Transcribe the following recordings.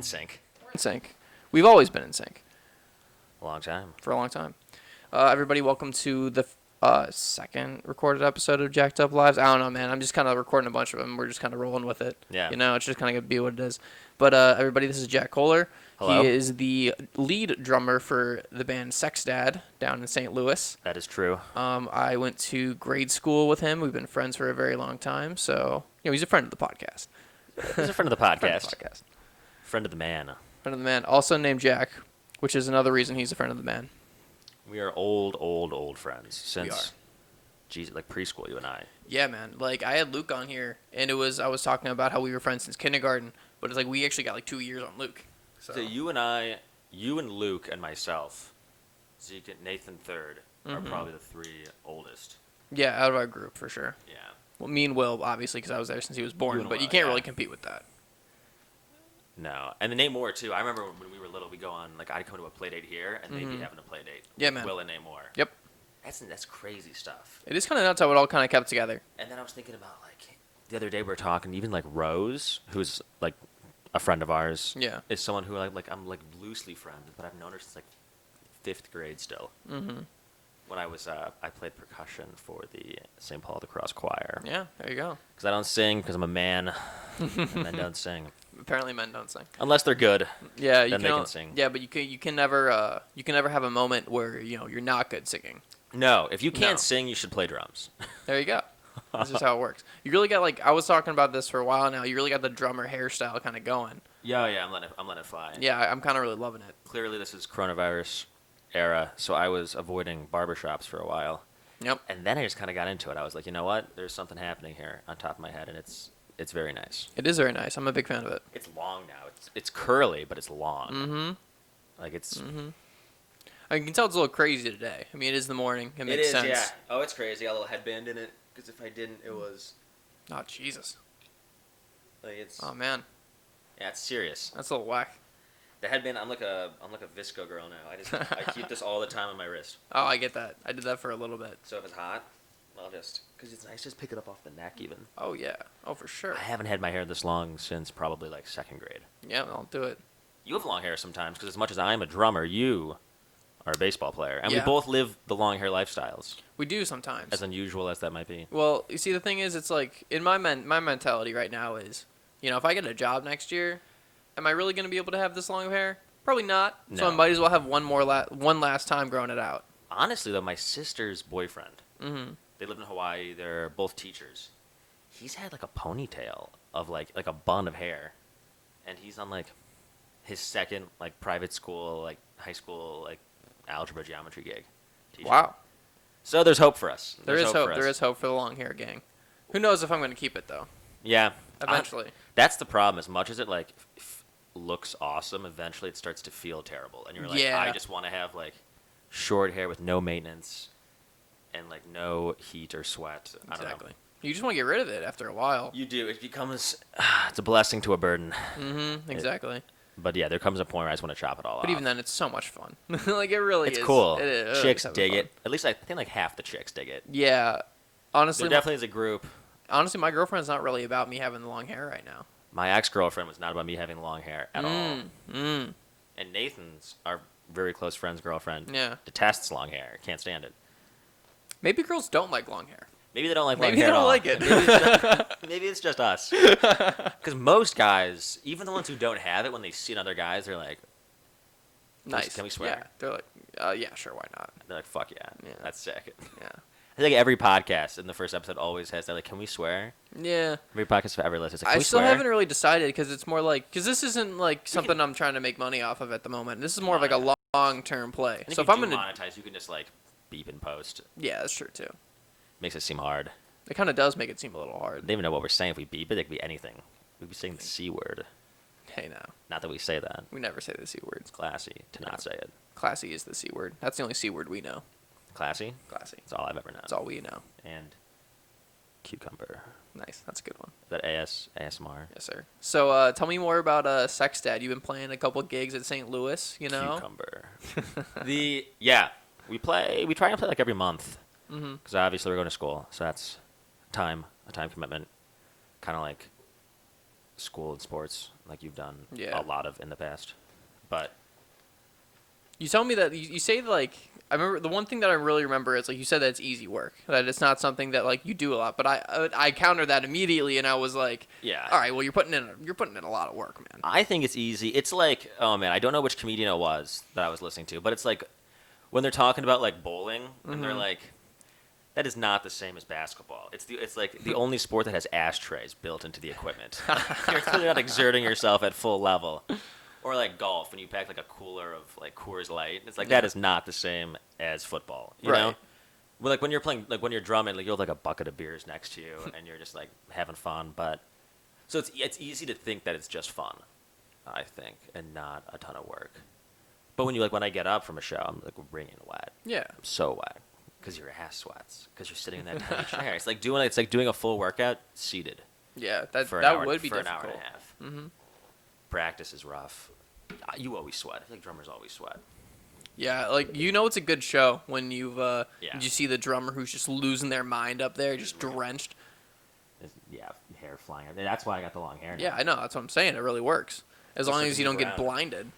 sync. We're in sync. We've always been in sync. A long time. For a long time. Everybody, welcome to the second recorded episode of Jacked Up Lives. I don't know, man. I'm just kind of recording a bunch of them. We're just kind of rolling with it. Yeah. You know, it's just kind of going to be what it is. But everybody, this is Jack Kohler. Hello. He is the lead drummer for the band Sexdad down in St. Louis. That is true. I went to grade school with him. We've been friends for a very long time. So, you know, he's a friend of the podcast. He's a friend of the podcast. Friend of the podcast. Friend of the man. Friend of the man. Also named Jack, which is another reason he's a friend of the man. We are old friends since, geez, like preschool, you and I. Yeah, man. Like, I had Luke on here, and I was talking about how we were friends since kindergarten, but it's like we actually got like 2 years on Luke. So you and Luke and myself, Zeke and Nathan third, are probably the three oldest. Yeah, out of our group, for sure. Yeah. Well, me and Will, obviously, because I was there since he was born, but you can't really compete with that. No. And the Nate Moore, too. I remember when we were little, we'd go on, like, I'd come to a play date here, and they'd be having a play date. Yeah, man. Will and Nate Moore. Yep. That's crazy stuff. It is kind of nuts how it all kind of kept together. And then I was thinking about, like, the other day we were talking, even, like, Rose, who's, like, a friend of ours. Yeah. Is someone who, I'm, like, loosely friends, but I've known her since, like, 5th grade still. Mm-hmm. When I was, I played percussion for the St. Paul the Cross Choir. Yeah, there you go. Because I don't sing, because I'm a man, and men don't sing. Apparently men don't sing. Unless they're good. Yeah, then they can sing. Yeah, but you can never have a moment where, you know, you're not good singing. No, if you can't sing, you should play drums. There you go. This is how it works. You really got, like, I was talking about this for a while now. You really got the drummer hairstyle kind of going. Yeah, I'm letting it fly. Yeah, I'm kind of really loving it. Clearly, this is coronavirus era, so I was avoiding barbershops for a while. Yep. And then I just kind of got into it. I was like, you know what? There's something happening here on top of my head, and it's very nice. It is very nice. I'm a big fan of it. It's long now. It's curly, but it's long. Mm-hmm. Like it's. Mm-hmm. I can tell it's a little crazy today. I mean, it is the morning. It makes sense. Yeah. Oh, it's crazy. I got a little headband in it because if I didn't, it was. Oh, Jesus. Like it's. Oh man. Yeah, it's serious. That's a little whack. The headband. I'm like a Visco girl now. I keep this all the time on my wrist. Oh, I get that. I did that for a little bit. So if it's hot, I'll just because it's nice, just pick it up off the neck even. Oh yeah. Oh for sure. I haven't had my hair this long since probably like 2nd grade. Yeah, I'll do it. You have long hair sometimes because as much as I'm a drummer, you are a baseball player, and Yeah. we both live the long hair lifestyles. We do sometimes. As unusual as that might be. Well, you see, the thing is, it's like in my mentality right now is, you know, if I get a job next year, am I really going to be able to have this long hair? Probably not. No. So I might as well have one last time growing it out. Honestly, though, my sister's boyfriend, Mm-hmm. they live in Hawaii. They're both teachers. He's had like a ponytail of like a bun of hair, and he's on like his second like private school, like high school, like algebra geometry gig. Teaching. Wow. So there's hope for us. There is hope. for us. There is hope for the long hair gang. Who knows if I'm going to keep it though? Yeah. Eventually. That's the problem. As much as it like looks awesome, eventually it starts to feel terrible, and you're like, Yeah. I just want to have like short hair with no maintenance and like no heat or sweat. I don't know. Exactly. You just want to get rid of it after a while. You do. It becomes it's a blessing to a burden. Mm-hmm. Exactly. But yeah, there comes a point where I just want to chop it all off. But even then, it's so much fun. Like it really is. It's cool. It is. Chicks It's dig fun. it. At least I think like half the chicks dig it. Yeah. Honestly, There definitely is a group. honestly, my girlfriend's not really about me having the long hair right now. My ex-girlfriend was not about me having long hair at all. Mm. And Nathan's, our very close friend's girlfriend, Yeah. detests long hair. Can't stand it. Maybe girls don't like long hair. Maybe they don't like long Maybe hair they at don't all. like it. Maybe it's just us. Because most guys, even the ones who don't have it, when they see other guys, they're like, Nice. Can we swear? Yeah. They're like, yeah, sure, why not? they're like, fuck yeah, Yeah. that's sick. Yeah. I think every podcast in the first episode always has that, like, can we swear? Yeah. Every podcast I've ever listened to, like, can I we still swear? haven't really decided because it's more like, because this isn't like something I'm trying to make money off of at the moment. This is more of like a long-term play. And So if if I'm you do going to, monetize, you can just, like, beep and post. yeah, that's true too. Makes it seem hard. It kind of does make it seem a little hard. They don't even know what we're saying. If we beep it, it could be anything. We'd be saying the C word. Hey, now. Not that we say that. We never say the C word. It's classy to No. not say it. Classy is the C word. That's the only C word we know. Classy? Classy. That's all I've ever known. That's all we know. And cucumber. Nice. That's a good one. Is that ASMR? Yes, sir. So tell me more about Sexdad. You've been playing a couple gigs at St. Louis, you know? Cucumber. We try and play like every month. Mm-hmm. Because obviously we're going to school. So that's a time commitment. Kind of like school and sports like you've done Yeah. a lot of in the past. But You tell me that you say like I remember the one thing that I really remember is like you said that it's easy work, that it's not something that like you do a lot. But I countered that immediately and I was like, yeah, all right, well you're putting in a lot of work, man. I think it's easy. It's like, oh man, I don't know which comedian it was that I was listening to, but it's like when they're talking about like bowling and they're like, that is not the same as basketball. It's like the only sport that has ashtrays built into the equipment. You're clearly not exerting yourself at full level. Or like golf, when you pack like a cooler of like Coors Light, it's like that is not the same as football. You know, well, like when you're playing, like when you're drumming, like you have like a bucket of beers next to you, and you're just like having fun. But so it's easy to think that it's just fun, I think, and not a ton of work. But when I get up from a show, I'm like wringing wet. Yeah. I'm so wet because your ass sweats because you're sitting in that tiny chair. It's like doing a full workout seated. Yeah, that would be for difficult. an hour and a half. Mm-hmm. Practice is rough. You always sweat. I feel like drummers always sweat. Yeah, like you know it's a good show when you've Yeah. you see the drummer who's just losing their mind up there, just drenched. Yeah, hair flying. That's why I got the long hair now. Yeah, I know. That's what I'm saying. It really works. As long so as you you don't move get around. blinded.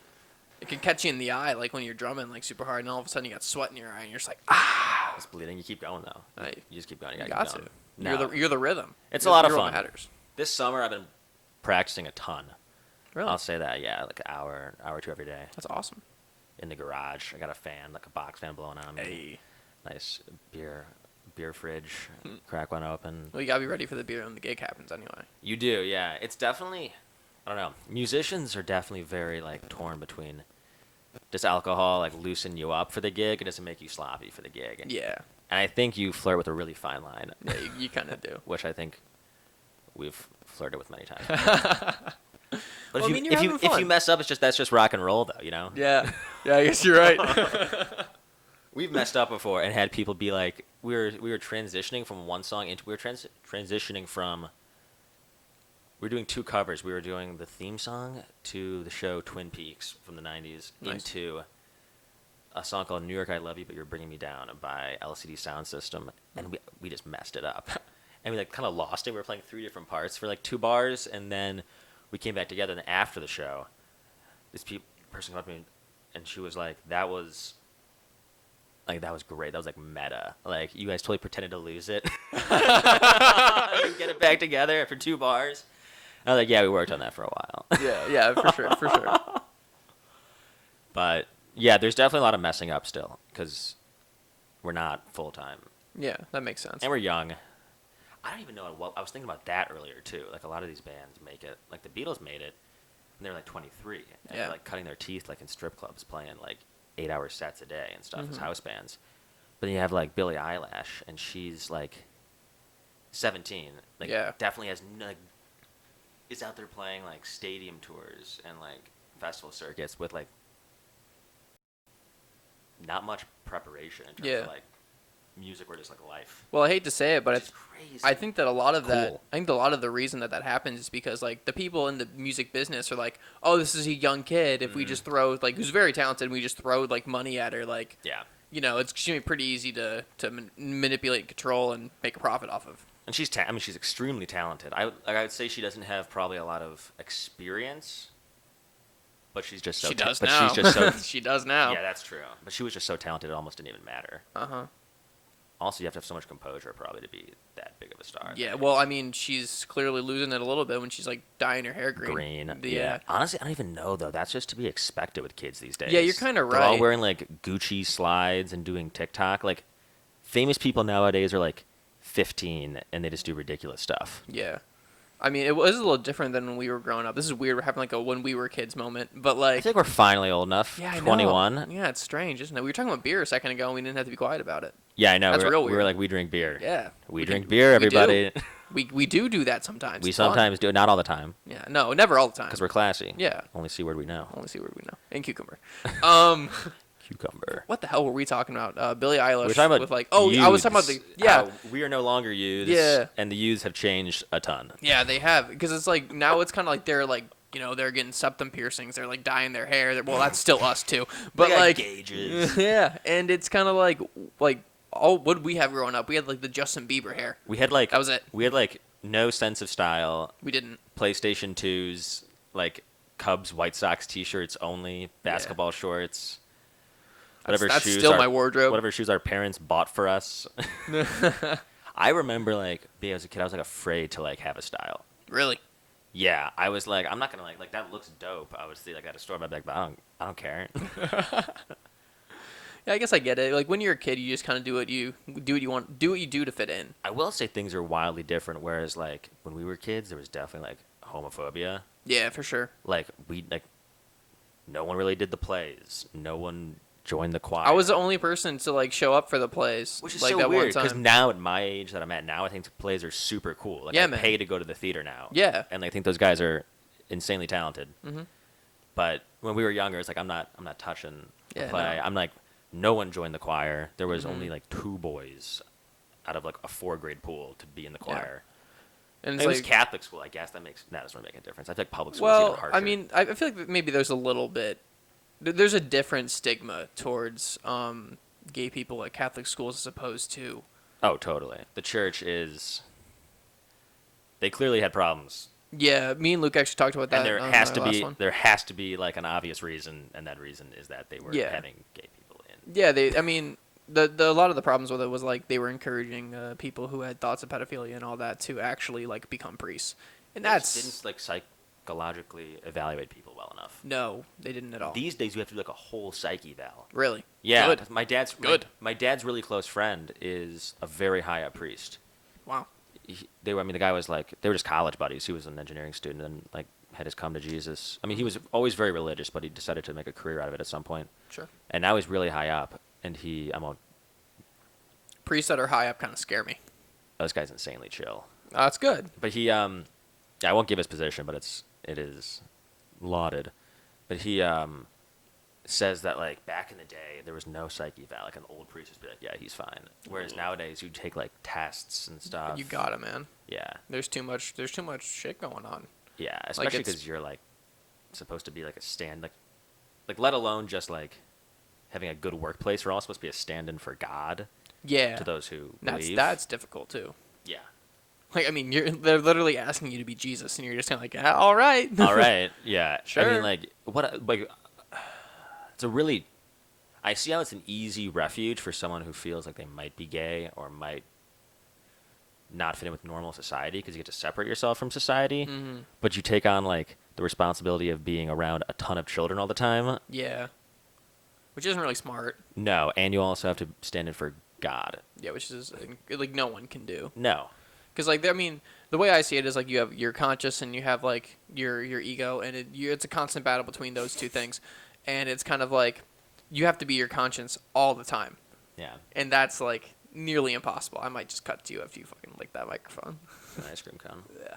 It can catch you in the eye, like when you're drumming like super hard, and all of a sudden you got sweat in your eye, and you're just like, ah. It's bleeding. You keep going though. Right. You just keep going. You You gotta got keep to. going. No. You're the rhythm. It's a lot of You're fun. what matters. This summer I've been practicing a ton. Really? I'll say that. Yeah, like an hour or two every day. That's awesome. In the garage, I got a fan, like a box fan blowing on me. Hey. Nice beer fridge. Crack one open. Well, you gotta be ready for the beer when the gig happens, anyway. You do, yeah. It's definitely, I don't know. Musicians are definitely very like torn between. Does alcohol like loosen you up for the gig, or does it make you sloppy for the gig? Yeah. And I think you flirt with a really fine line. Yeah, you kind of do. Which I think we've flirted with many times. Well, But I mean, you're having if fun. you mess up, that's just rock and roll, though. You know. Yeah. Yeah, I guess you're right. We've messed up before and had people be like, we were transitioning from one song into transitioning from. We were doing two covers. We were doing the theme song to the show Twin Peaks from the '90s Nice. into a song called "New York I Love You But You're Bringing Me Down" by LCD Sound System, and we just messed it up, and we like kind of lost it. We were playing three different parts for like 2 bars, and then we came back together. And after the show, this person came up to me, and she was like, "That was great. That was like meta. Like you guys totally pretended to lose it, and get it back together after 2 bars." I was like, "Yeah, we worked on that for a while." yeah, for sure. But yeah, there's definitely a lot of messing up still because we're not full time Yeah, that makes sense. and we're young. I don't even know what I was thinking about that earlier too. Like a lot of these bands make it. Like the Beatles made it, and they're like 23, and Yeah. they're like cutting their teeth like in strip clubs, playing like 8-hour sets a day and stuff as house bands. But then you have like Billie Eilish, and she's like 17. Like Yeah. definitely has is out there playing like stadium tours and like festival circuits with like not much preparation in terms Yeah. of like music or just like life. Well, I hate to say it, but Which is crazy. I think that a lot of that, Cool. I think a lot of the reason that happens is because like the people in the music business are like, oh, this is a young kid. If we just throw like who's very talented, and we just throw like money at her, like Yeah. you know, it's gonna be pretty easy to manipulate, and control, and make a profit off of. And she's extremely talented. I would say she doesn't have probably a lot of experience, but she's just so She does but now. she's just so She does now. Yeah, that's true. But she was just so talented it almost didn't even matter. Uh-huh. Also, you have to have so much composure probably to be that big of a star. Yeah, well, I mean, she's clearly losing it a little bit when she's like dyeing her hair green. Yeah. Honestly, I don't even know though. That's just to be expected with kids these days. Yeah, you're kinda They're all right. wearing like Gucci slides and doing TikTok. Like famous people nowadays are like 15 and they just do ridiculous stuff. Yeah. I mean, it was a little different than when we were growing up. This is weird. We're having like a when we were kids moment, but I like, think we're finally old enough. yeah, I know. 21. Yeah, it's strange, isn't it? We were talking about beer a second ago, and we didn't have to be quiet about it. Yeah, I know. That's real We were weird. like, we drink beer. Yeah, We do. drink beer, We do. everybody. We do that sometimes. We It's fun. sometimes do it, not all the time, Yeah, no, never all the time. because we're classy. Yeah. Only C word we know. Only see where we know. And cucumber. Cucumber. What the hell were we talking about? Billie Eilish. We were talking about with like, oh, I was talking about the youths, yeah. how we are no longer youths. Yeah. And the youths have changed a ton. Yeah, they have because it's like now it's kind of like they're like they're getting septum piercings. They're like dyeing their hair. Well, that's still us too. But They got like gauges. yeah, and it's kind of like oh, what did we have growing up? We had like the Justin Bieber hair. We had like That was it. We had like no sense of style. We didn't. PlayStation 2s, like Cubs, White Sox T-shirts only, Yeah. basketball shorts, That's still my wardrobe. whatever shoes our parents bought for us. I remember like being as a kid, I was like afraid to like have a style. Really? Yeah, I was like, I'm not gonna like that looks dope. I would see like at a store, but I'd be like, but I don't care. Yeah, I guess I get it. Like when you're a kid, you just kind of do what you want, do what you do to fit in. I will say things are wildly different. Whereas like when we were kids, there was definitely like homophobia. Yeah, for sure. Like no one really did the plays. No one joined the choir. I was the only person to like show up for the plays, Which is like so that weird one because time. now at my age that I'm at now, I think the plays are super cool. Like Yeah, I man. pay to go to the theater now. Yeah. And I think those guys are insanely talented. Mm-hmm. But when we were younger, it's like I'm not touching the Yeah, play. no. I'm like no one joined the choir. There was Mhm. only like 2 boys out of like a 4th-grade pool to be in the choir. And And it's it like, was Catholic school. I guess that doesn't really make a difference. I feel like public school is even well, harsher. I mean, I feel like maybe there's a little bit. There's a different stigma towards gay people at Catholic schools as opposed to. Oh, totally. The church is. They clearly had problems. Yeah, me and Luke actually talked about that. And there on has our to last be one. like an obvious reason, and that reason is that they were Yeah. having gay people in. Yeah, I mean, the a lot of the problems with it was like they were encouraging people who had thoughts of pedophilia and all that to actually like become priests, and They just that's didn't like psychologically evaluate people well enough. no, they didn't at all. These days you have to do like a whole psyche eval. Really? Yeah, Good. my dad's Good. My dad's really close friend is a very high up priest. Wow. The guy was like they were just college buddies. He was an engineering student and like had his come to Jesus. I mean, he was always very religious, but he decided to make a career out of it at some point. Sure. And now he's really high up, and Priests that are high up kind of scare me. this guy's insanely chill. That's good. But he I won't give his position, but it is lauded. But he says that like back in the day there was no psyche eval. Like an old priest would be like, yeah, he's fine. Whereas nowadays you take like tests and stuff. You got it, man. Yeah, There's too much shit going on. yeah. Especially it's- because you're like supposed to be like a stand like let alone just like having a good workplace. We're all supposed to be a stand-in for God Yeah. to those who That's believe. difficult too. Yeah. Like I mean, they're literally asking you to be Jesus, and you're just kind of like, ah, all right. All right. Yeah. I Sure. mean, like it's a really. I see how it's an easy refuge for someone who feels like they might be gay or might not fit in with normal society because you get to separate yourself from society, Mm-hmm. but you take on like the responsibility of being around a ton of children all the time. Yeah. Which isn't really smart. No, and you also have to stand in for God. Yeah, which is like no one can do. No. Because like I mean, the way I see it is like you have your conscious and you have like your ego, and it's a constant battle between those two things, and it's kind of like you have to be your conscience all the time, Yeah. and that's like nearly impossible. I might just cut to you after you fucking lick that microphone. An ice cream cone. Yeah,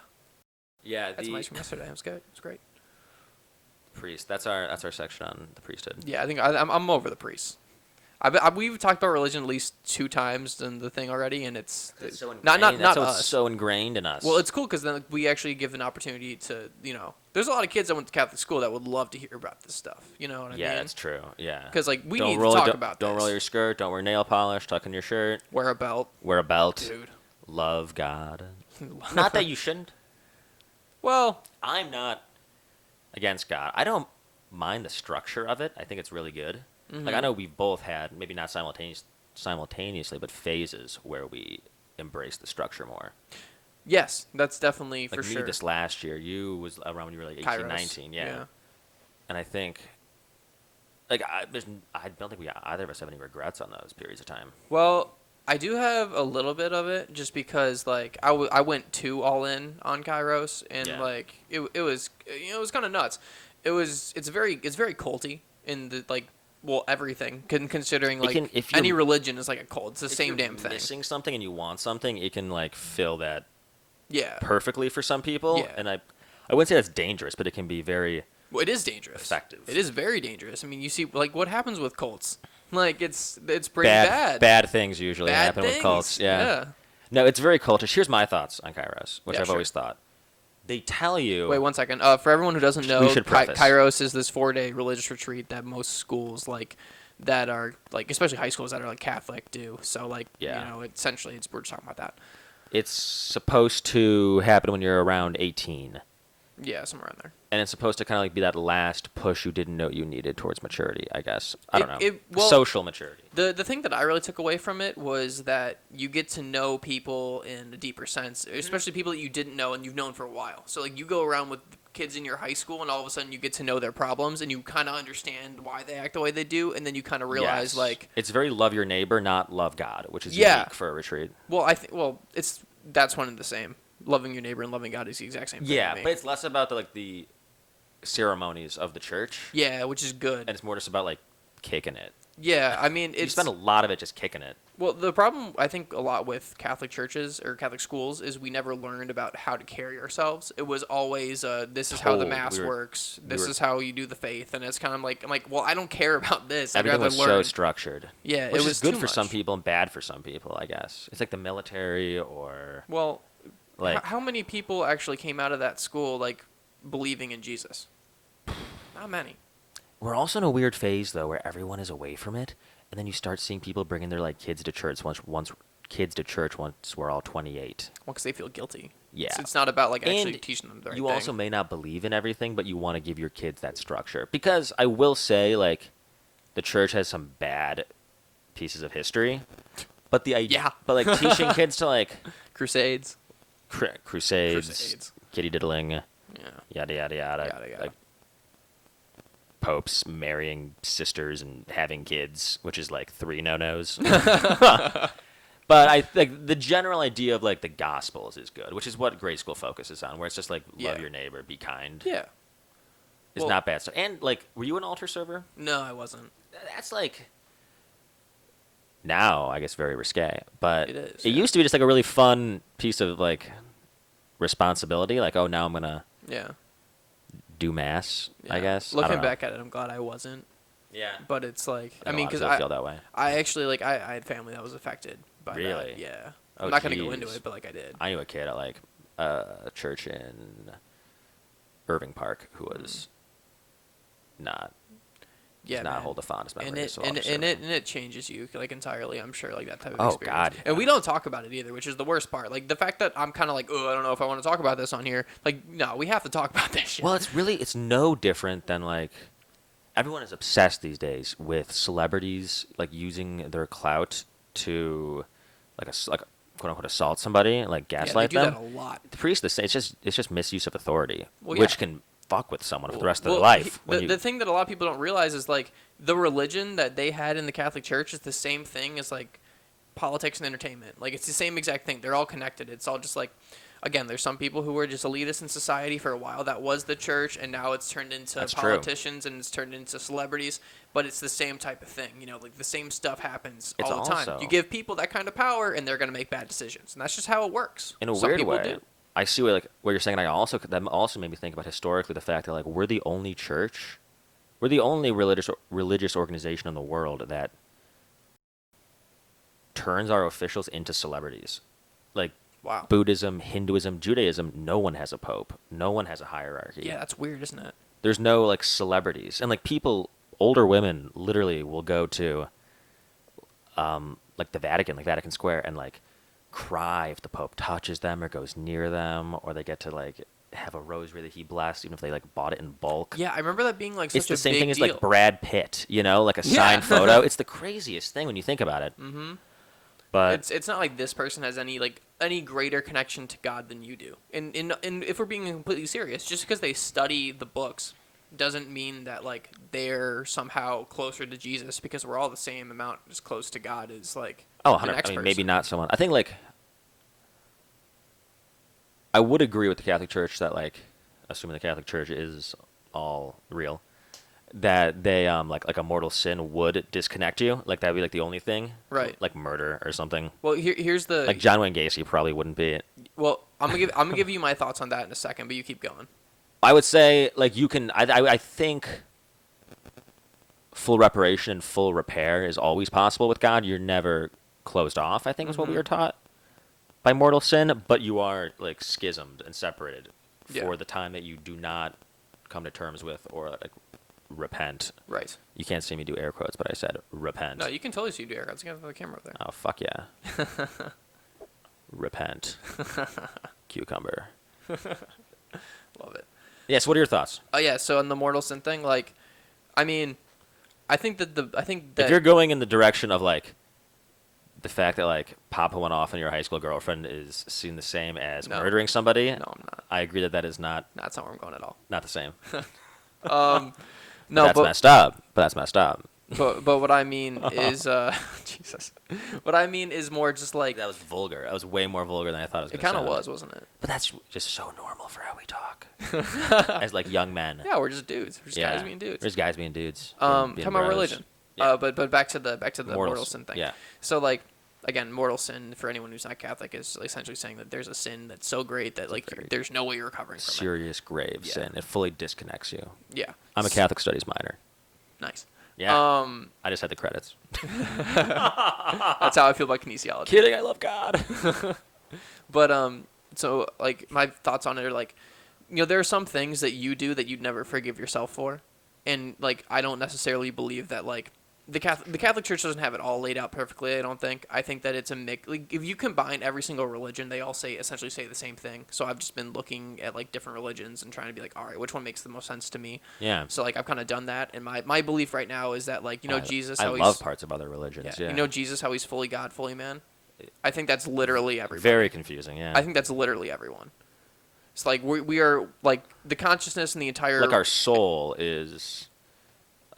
Yeah. that's The my ice cream yesterday. It was good. It was great. priest. That's our section on the priesthood. Yeah, I think I'm over the priests. We've talked about religion at least 2 times in the thing already, and it's so not That's us. what's so ingrained in us. Well, it's cool because then we actually give an opportunity to, there's a lot of kids that went to Catholic school that would love to hear about this stuff. You know what I mean? yeah, that's true. Yeah. Because like we Don't need roll- to talk don't- about Don't this. roll your skirt. Don't wear nail polish. Tuck in your shirt. Wear a belt, Wear a belt. dude. Love God. Not that you shouldn't. Well, I'm not against God. I don't mind the structure of it. I think it's really good. Like I know we've both had maybe not simultaneously, but phases where we embrace the structure more. yes, that's definitely Like for me sure. this last year, you was around when you were like 18, Kairos. 19, yeah. And I think, like, I don't think either of us have any regrets on those periods of time. Well, I do have a little bit of it just because like I went too all in on Kairos, and Yeah. like it was it was kind of nuts. It's very culty in the like. Well, everything, considering like if any you're- religion is like a cult. It's the If same you're damn thing. Missing something and you want something, it can like fill that Yeah. perfectly for some people. Yeah. And I wouldn't say that's dangerous, but it can be very Well, it is dangerous. effective. It is very dangerous. I mean, you see, like, what happens with cults? Like, it's pretty bad. Bad things usually Bad happen with things. cults. Yeah. No, it's very cultish. Here's my thoughts on Kairos, which Yeah, I've sure. always thought. They tell you. Wait 1 second. For everyone who doesn't know, We should preface. Kairos is this 4-day religious retreat that most schools like that are like, especially high schools that are like Catholic do. So like, Yeah. essentially, we're just talking about that. It's supposed to happen when you're around 18. Yeah, somewhere around there. And it's supposed to kind of like be that last push you didn't know you needed towards maturity, I guess. I don't know. Well, social maturity. The thing that I really took away from it was that you get to know people in a deeper sense, especially people that you didn't know and you've known for a while. So like you go around with kids in your high school and all of a sudden you get to know their problems and you kind of understand why they act the way they do, and then you kind of realize Yes. like It's very love your neighbor, not love God, which is Yeah. unique for a retreat. well that's one and the same. Loving your neighbor and loving God is the exact same thing. Yeah, to me. but it's less about the ceremonies of the church, Yeah, which is good. and it's more just about like kicking it. Yeah, I mean You it's spend a lot of it just kicking it. well, the problem I think a lot with Catholic churches or Catholic schools is we never learned about how to carry ourselves. It was always this is how the Told. mass We were- works. This were- is how you do the faith, and it's kind of like I'm like, well, I don't care about this. I'd Everything rather was learn. so structured. Yeah, Which it was is good too for some much. people and bad for some people, I guess. It's like the military or Well, like how many people actually came out of that school like believing in Jesus? Not many. we're also in a weird phase though where everyone is away from it, and then you start seeing people bringing their like kids to church once we're all 28. Well, because they feel guilty. Yeah. It's not about like actually And teaching them the right you thing. also may not believe in everything, but you want to give your kids that structure. Because I will say, like, the church has some bad pieces of history, but the idea, Yeah. but like teaching kids to like Crusades. crusades, kitty diddling, Yeah. yada yada yada, Yada, yada. like popes marrying sisters and having kids, which is like 3 no-nos. But I think the general idea of like the Gospels is good, which is what grade school focuses on, where it's just like love Yeah. your neighbor, be kind. Yeah. It's Well- not bad stuff. And like, were you an altar server? No, I wasn't. That's like now, I guess, very risque. But It is, it yeah. used to be just like a really fun piece of like responsibility. Like, oh, now I'm gonna Yeah. do mass. I Yeah. guess. I Looking don't know. back at it, I'm glad I wasn't. Yeah. But it's like I know mean, a lot of because people feel that way. I actually like I had family that was affected by Really? that. Yeah. Oh, I'm not gonna go into geez. it, but like I did. I knew a kid at like a church in Irving Park who was not Yeah, does not man. hold the fondest And memories. it and it changes you like entirely. I'm sure like that type of Oh, experience. God, And yeah. we don't talk about it either, which is the worst part. Like the fact that I'm kind of like, oh, I don't know if I want to talk about this on here. Like, no, we have to talk about this shit. Well, it's no different than like everyone is obsessed these days with celebrities like using their clout to like quote unquote assault somebody, like Yeah, they gaslight do them. that a lot. The priest, it's just misuse of authority, Well, which yeah. can fuck with someone for the rest of Well, their life. The thing that a lot of people don't realize is like the religion that they had in the Catholic Church is the same thing as like politics and entertainment. Like it's the same exact thing. They're all connected. It's all just like, again, there's some people who were just elitists in society for a while. That was the church, and now it's turned into That's true. politicians and it's turned into celebrities. But it's the same type of thing. You know, like the same stuff happens It's all the time. also- You give people that kind of power, and they're gonna make bad decisions, and that's just how it works. in a Some weird people way, do. I see what you're saying. And that also made me think about historically the fact that like we're the only church, we're the only religious organization in the world that turns our officials into celebrities. Like Wow. Buddhism, Hinduism, Judaism, no one has a pope, no one has a hierarchy. Yeah, that's weird, isn't it? There's no like celebrities, and like people, older women, literally will go to, like the Vatican, like Vatican Square, and like cry if the Pope touches them or goes near them, or they get to like have a rosary that he blessed, even if they like bought it in bulk. Yeah, I remember that being like such It's the a same big thing as deal. like Brad Pitt, you know, like a Yeah. signed photo. It's the craziest thing when you think about it. Mm-hmm. But It's not like this person has any greater connection to God than you do. And if we're being completely serious, just because they study the books doesn't mean that like they're somehow closer to Jesus, because we're all the same amount as close to God as like oh, the 100, next I mean, person. maybe not someone. I think like I would agree with the Catholic Church that like, assuming the Catholic Church is all real, that they like a mortal sin would disconnect you. Like that'd be like the only thing, Right. Like murder or something. Well, here's the Like John Wayne Gacy probably wouldn't be it. well, I'm gonna give you my thoughts on that in a second, but you keep going. I would say like you can. I think full reparation and full repair is always possible with God. You're never closed off. I think is what we Mhm. were taught by mortal sin, but you are like schismed and separated for Yeah. the time that you do not come to terms with or like repent. Right. You can't see me do air quotes, but I said repent. No, you can totally see you do haircuts. You got the camera up there. Oh fuck yeah! repent. Cucumber. Love it. Yes. What are your thoughts? Oh yeah. So on the mortal sin thing, like, I mean, I think that If you're going in the direction of like the fact that like Papa went off and your high school girlfriend is seen the same as No. murdering somebody, No, I'm not. I agree that that is not That's not where I'm going at all. not the same. No, That's messed up. But that's messed up. but what I mean is, Jesus. What I mean is more just like That was vulgar. That was way more vulgar than I thought it was. it Gonna kind of sound. was, wasn't it? But that's just so normal for how we talk as like young men. Yeah, we're just dudes. We're just guys being dudes. We're just guys being dudes. Talking about religion. Yeah. But back to the mortal Mortals. sin thing. Yeah. So like again, mortal sin for anyone who's not Catholic is essentially saying that there's a sin that's so great that like there's no way you're recovering from it. Serious grave sin. It fully disconnects you. Yeah. I'm a Catholic studies minor. Nice. Yeah. I just had the credits. That's how I feel about kinesiology. Kidding. I love God. But so like my thoughts on it are like, you know, there are some things that you do that you'd never forgive yourself for, and like I don't necessarily believe that like the Catholic Church doesn't have it all laid out perfectly. I don't think. I think that it's a mix. Like if you combine every single religion, they all essentially say the same thing. So I've just been looking at like different religions and trying to be like, all right, which one makes the most sense to me? Yeah. So like I've kind of done that, and my belief right now is that like, you know, Jesus. I How love he's, parts of other religions. yeah. Yeah. You know, Jesus, how he's fully God, fully man. I think that's literally everybody. Very confusing. Yeah. I think that's literally everyone. It's like we are like the consciousness and the entire like our soul is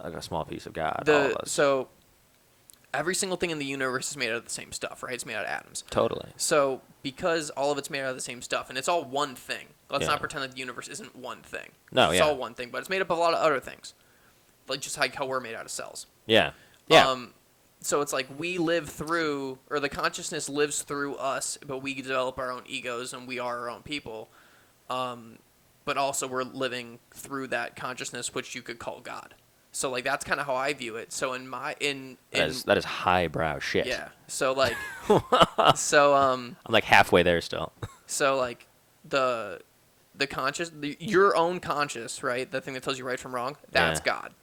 like a small piece of God. all of us. So every single thing in the universe is made out of the same stuff, right? It's made out of atoms. Totally. So because all of it's made out of the same stuff, and it's all one thing. Let's Yeah. not pretend that the universe isn't one thing. No, it's yeah. all one thing, but it's made up of a lot of other things, like just like how we're made out of cells. Yeah. Yeah. So it's like we live through, or the consciousness lives through us, but we develop our own egos and we are our own people. But also we're living through that consciousness, which you could call God. So like that's kind of how I view it. So that is highbrow shit. yeah. So like I'm like halfway there still. So like the your own conscious, right? The thing that tells you right from wrong, that's Yeah. God.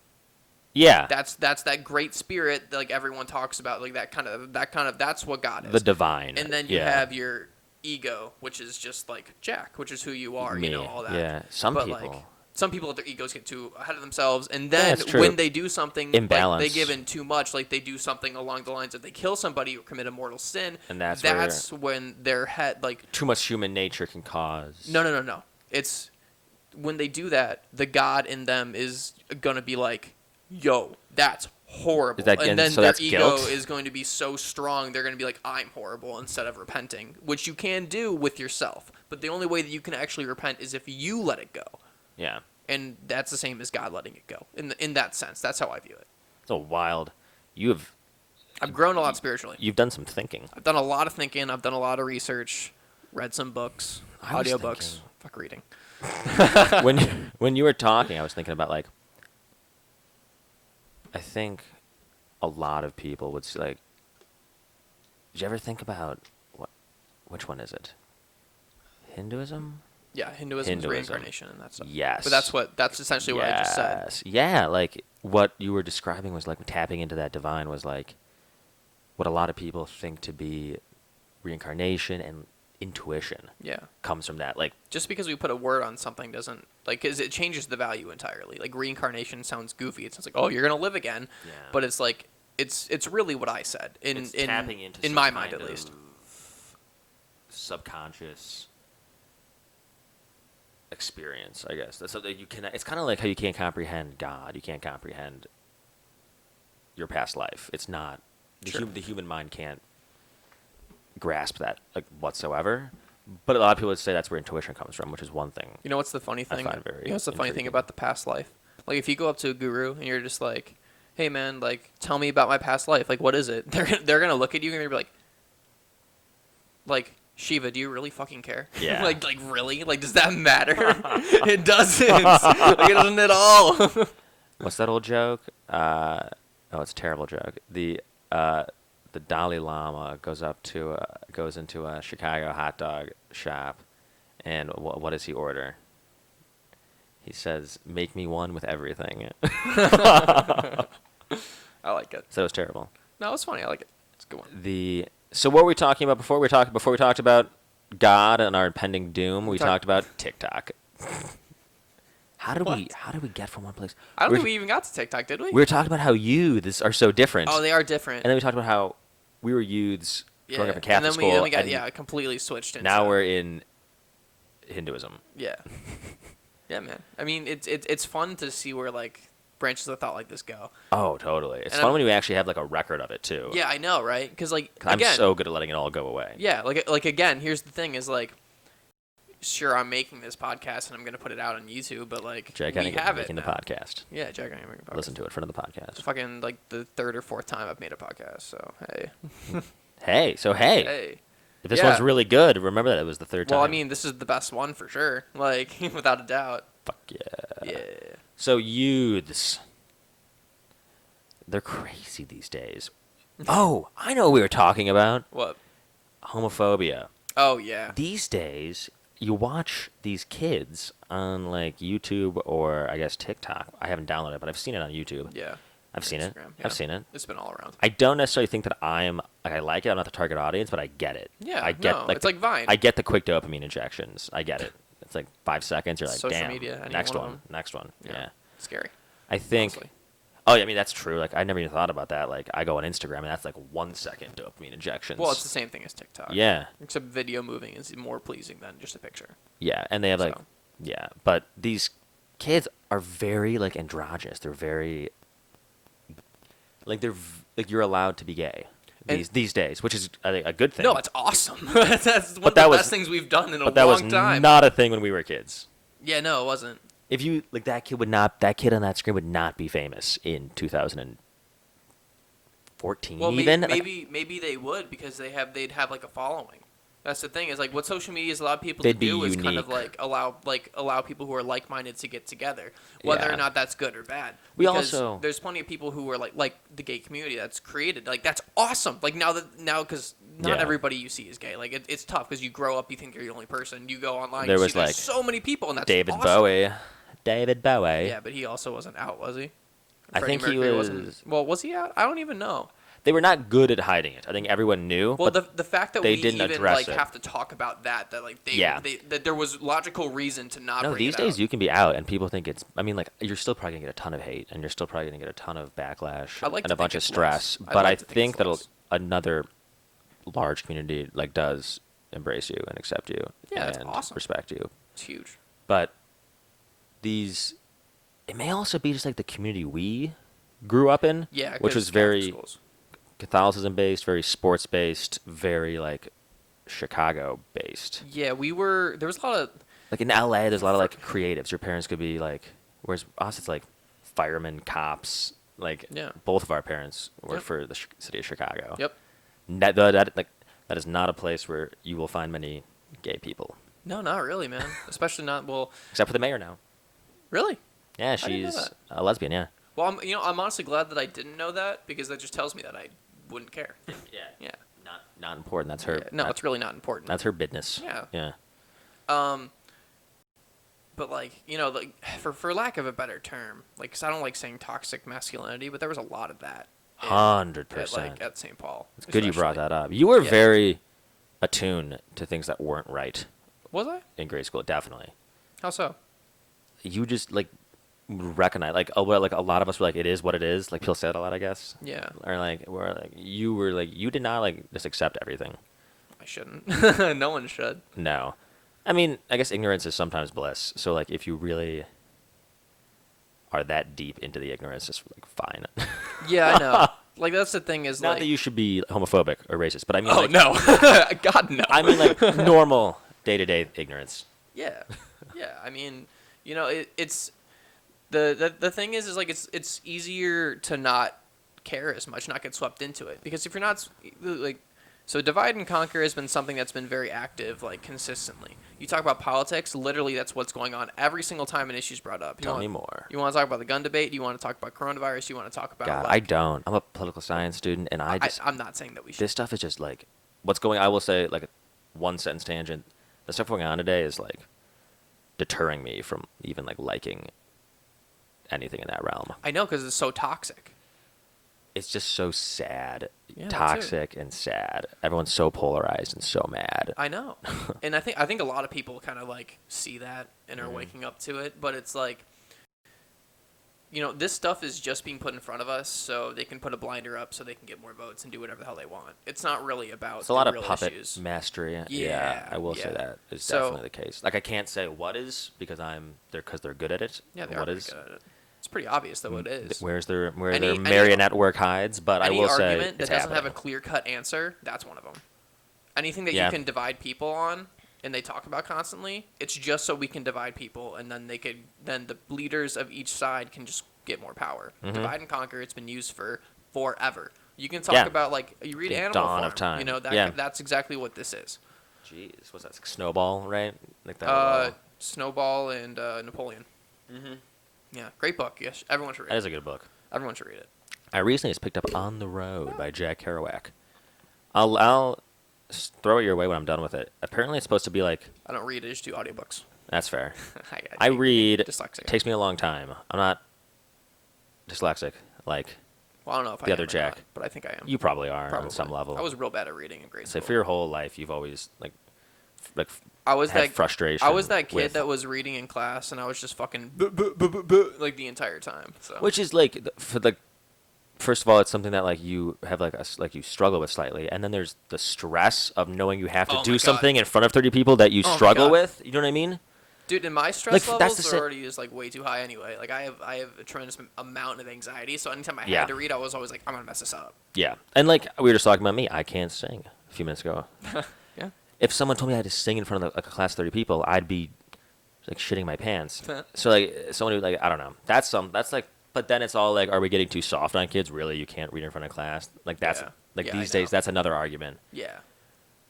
Yeah. That's that great spirit that like everyone talks about, like that kind of that's what God is. The divine. And then you have your ego, which is just like Jack, which is who you are, Me. you know, all that. Yeah. Some But people. like some people let their egos get too ahead of themselves, and then it's true. when they do something, Imbalance. like they give in too much, like they do something along the lines of they kill somebody or commit a mortal sin, And that's when their head like too much human nature can cause. no. It's when they do that, the God in them is gonna be like, yo, that's horrible. And then so their that's ego guilt? is going to be so strong, they're going to be like, I'm horrible, instead of repenting, which you can do with yourself. But the only way that you can actually repent is if you let it go. Yeah. And that's the same as God letting it go. In that sense, that's how I view it. So wild. I've grown a lot spiritually. You've done some thinking. I've done a lot of thinking. I've done a lot of research. Read some books, I was audiobooks. thinking- Fuck reading. when you were talking, I was thinking about like. I think a lot of people would say, like. Did you ever think about which one is it? Hinduism? Yeah, Hinduism is reincarnation and that stuff. Yes. But that's essentially what I just said. Yes. Yeah, like what you were describing was like tapping into that divine was like what a lot of people think to be reincarnation and intuition Yeah. comes from that. Like Just because we put a word on something doesn't, like, 'cause it changes the value entirely. Like, reincarnation sounds goofy. It sounds like, oh, you're going to live again. Yeah. But it's like, it's really what I said. it's tapping into in some my mind, kind at least. of subconscious experience, I guess. That's something you can. It's kind of like how you can't comprehend God. You can't comprehend your past life. It's not Sure. the human mind can't grasp that like whatsoever. But a lot of people would say that's where intuition comes from, which is one thing. You know what's the funny I thing? find very You know what's the funny thing intriguing. about the past life? Like, if you go up to a guru and you're just like, hey, man, like, tell me about my past life. Like, what is it? They're gonna look at you and they're gonna be like, Shiva, do you really fucking care? Yeah. like really? Like, does that matter? It doesn't. Like, it doesn't at all. What's that old joke? Oh, it's a terrible joke. The Dalai Lama goes into a Chicago hot dog shop, and what does he order? He says, "Make me one with everything." I like it. So it's terrible. No, it's funny. I like it. It's a good one. So what were we talking about before? Before we talked about God and our impending doom. We talked about TikTok. How did we get from one place? I don't think we even got to TikTok, did we? We were talking about how youths are so different. Oh, they are different. And then we talked about how we were youths growing up in Catholic school. And then we got completely switched into. Now we're in Hinduism. Yeah. Yeah, man. I mean, it's fun to see where like branches of thought like this go. Oh, totally. It's fun when you actually have like a record of it too. Yeah, I know, right? Because like I'm so good at letting it all go away. Yeah, like again, here's the thing: is like, sure, I'm making this podcast and I'm gonna put it out on YouTube, but like Jack we have making it the podcast. Yeah, Jack and I making the podcast. Listen to it for the podcast. It's fucking like the third or fourth time I've made a podcast. So hey. Hey. Hey. If this one's really good, remember that it was the third time. Well, I mean, this is the best one for sure. Like, without a doubt. Fuck yeah. Yeah. So youths, they're crazy these days. Oh, I know what we were talking about. What? Homophobia. Oh, yeah. These days, you watch these kids on, like, YouTube or, I guess, TikTok. I haven't downloaded it, but I've seen it on YouTube. Yeah. I've seen it. Yeah. I've seen it. It's been all around. I don't necessarily think that I like it. I'm not the target audience, but I get it. Yeah, I get, it's like Vine. I get the quick dopamine injections. I get it. It's like 5 seconds. You're like, Social damn. media, Next one one. of them. Next one. Yeah. Scary. I think. Honestly. Oh, yeah, I mean, that's true. Like, I never even thought about that. Like, I go on Instagram, and that's like 1 second dopamine injections. Well, it's the same thing as TikTok. Yeah. Except video moving is more pleasing than just a picture. Yeah, and they have like, yeah, but these kids are very like androgynous. They're very like you're allowed to be gay these days, which is I think a good thing. No, it's awesome. That's one of the best things we've done in a long time. But that was not a thing when we were kids. Yeah, no, it wasn't. If you like that kid on that screen would not be famous in 2014 well, even. Maybe they would because they'd have like a following. That's the thing is like what social media is allowed people They'd to do be is kind of unique. allow people who are like-minded to get together, whether Yeah. or not that's good or bad. We Because also- there's plenty of people who are like the gay community that's created like that's awesome. Like now because not Yeah. everybody you see is gay. Like it's tough because you grow up you think you're the only person. You go online There you was, see there's like, so many people and that's David awesome. Bowie. David Bowie. Yeah, but he also wasn't out, was he? I Freddie think he Mercury was. wasn't. Well, was he out? I don't even know. They were not good at hiding it. I think everyone knew. Well, but the fact that they we didn't even address like it. have to talk about that like that there was logical reason to not. No, bring these it days out. you can be out and people think it's. I mean, like you're still probably gonna get a ton of hate and you're still probably gonna get a ton of backlash I'd like and to a bunch think of it's stress. less. I'd But like I to think think it's that'll less. another large community like does embrace you and accept you Yeah, that's and awesome. respect you. It's huge. But it may also be just like the community we grew up in, Yeah, which 'cause was Catholic very schools. Catholicism based, very sports based, very like Chicago based. Yeah, there was a lot of. Like in LA, there's a lot of like creatives. Your parents could be like, whereas us, it's like firemen, cops. Like Yeah. both of our parents work Yep. for the city of Chicago. Yep. That is not a place where you will find many gay people, No, not really, man. Especially not except for the mayor now. really. Yeah, didn't know she's that. a lesbian. Yeah. Well, I'm honestly glad that I didn't know that because that just tells me that I wouldn't care. Yeah. Yeah. Not important. That's her. Yeah. No, it's really not important. That's her business. Yeah. Yeah. But like like for lack of a better term, like 'cause I don't like saying toxic masculinity, but there was a lot of that. 100%. At St. Paul. It's good you brought especially. that up. You were Yeah. very attuned to things that weren't right Was I? in grade school. Definitely. How so? You just like recognize like a lot of us were like it is what it is. Like people said a lot, I guess. Yeah. Or like you did not like just accept everything. I shouldn't. No one should. No. I mean, I guess ignorance is sometimes bliss. So like if you really are that deep into the ignorance, just like fine. Yeah, I know. Like that's the thing is Not like. that you should be homophobic or racist, but I mean Oh like, no, God no. I mean like normal day-to-day ignorance. Yeah, yeah. I mean, it's the thing is like it's easier to not care as much, not get swept into it because if you're not like. So divide and conquer has been something that's been very active, like consistently. You talk about politics, literally that's what's going on every single time an issue's brought up. Tell me more. You want to talk about the gun debate? You want to talk about coronavirus? You want to talk about? God, like, I don't. I'm a political science student, and I'm not saying that we should. this stuff is just like what's going. I will say like a one sentence tangent. The stuff going on today is like deterring me from even like liking anything in that realm. I know because it's so toxic. it's just so sad, Yeah, that too. toxic and sad. Everyone's so polarized and so mad. I know, and I think a lot of people kind of like see that and are waking up to it, but it's like, this stuff is just being put in front of us so they can put a blinder up so they can get more votes and do whatever the hell they want. It's not really about It's a lot of real puppet issues. mastery. Yeah, I will say yeah. that is So- definitely the case. Like I can't say what is because they're good at it. Yeah, they what are pretty is good at it. It's pretty obvious that what it is. where their Any marionette work hides, but I Any will say argument that it's doesn't have a happening. clear-cut answer, that's one of them. Anything that Yeah. you can divide people on and they talk about constantly, it's just so we can divide people, and then then the leaders of each side can just get more power. Mm-hmm. Divide and conquer. It's been used for forever. You can talk Yeah. about like you read The Animal dawn Farm. of time. That's exactly what this is. Jeez, what's that? Like Snowball, right? Like that. Snowball and Napoleon. Mm-hmm. Yeah, great book. Yes, everyone should read That it. is a good book. Everyone should read it. I recently just picked up On the Road by Jack Kerouac. I'll throw it your way when I'm done with it. Apparently, it's supposed to be like. I don't read it. I just do audiobooks. That's fair. I I read. Dyslexic. It takes me a long time. I'm not dyslexic like Well, I don't know if the I other am or Jack. not, but I think I am. you probably are Probably. on some level. I was real bad at reading in grade So school. for your whole life, you've always like I was had that frustration. I was that kid with- that was reading in class, and I was just fucking like the entire time. So which is like for the. First of all, it's something that like you have like you struggle with slightly, and then there's the stress of knowing you have to Oh my do God. something in front of 30 people that you Oh my struggle God. with. You know what I mean? dude, and my stress Like, that's levels the are sa- already just like way too high anyway. Like I have a tremendous amount of anxiety, so anytime I Yeah. had to read, I was always like, I'm gonna mess this up. Yeah, and like we were just talking about me, I can't sing a few minutes ago. Yeah. If someone told me I had to sing in front of like a class of 30 people, I'd be like shitting my pants. So like someone who like I don't know. That's like. But then it's all like, are we getting too soft on kids? Really, you can't read in front of class. Like that's Yeah. like Yeah, I these days. know. That's another argument. Yeah.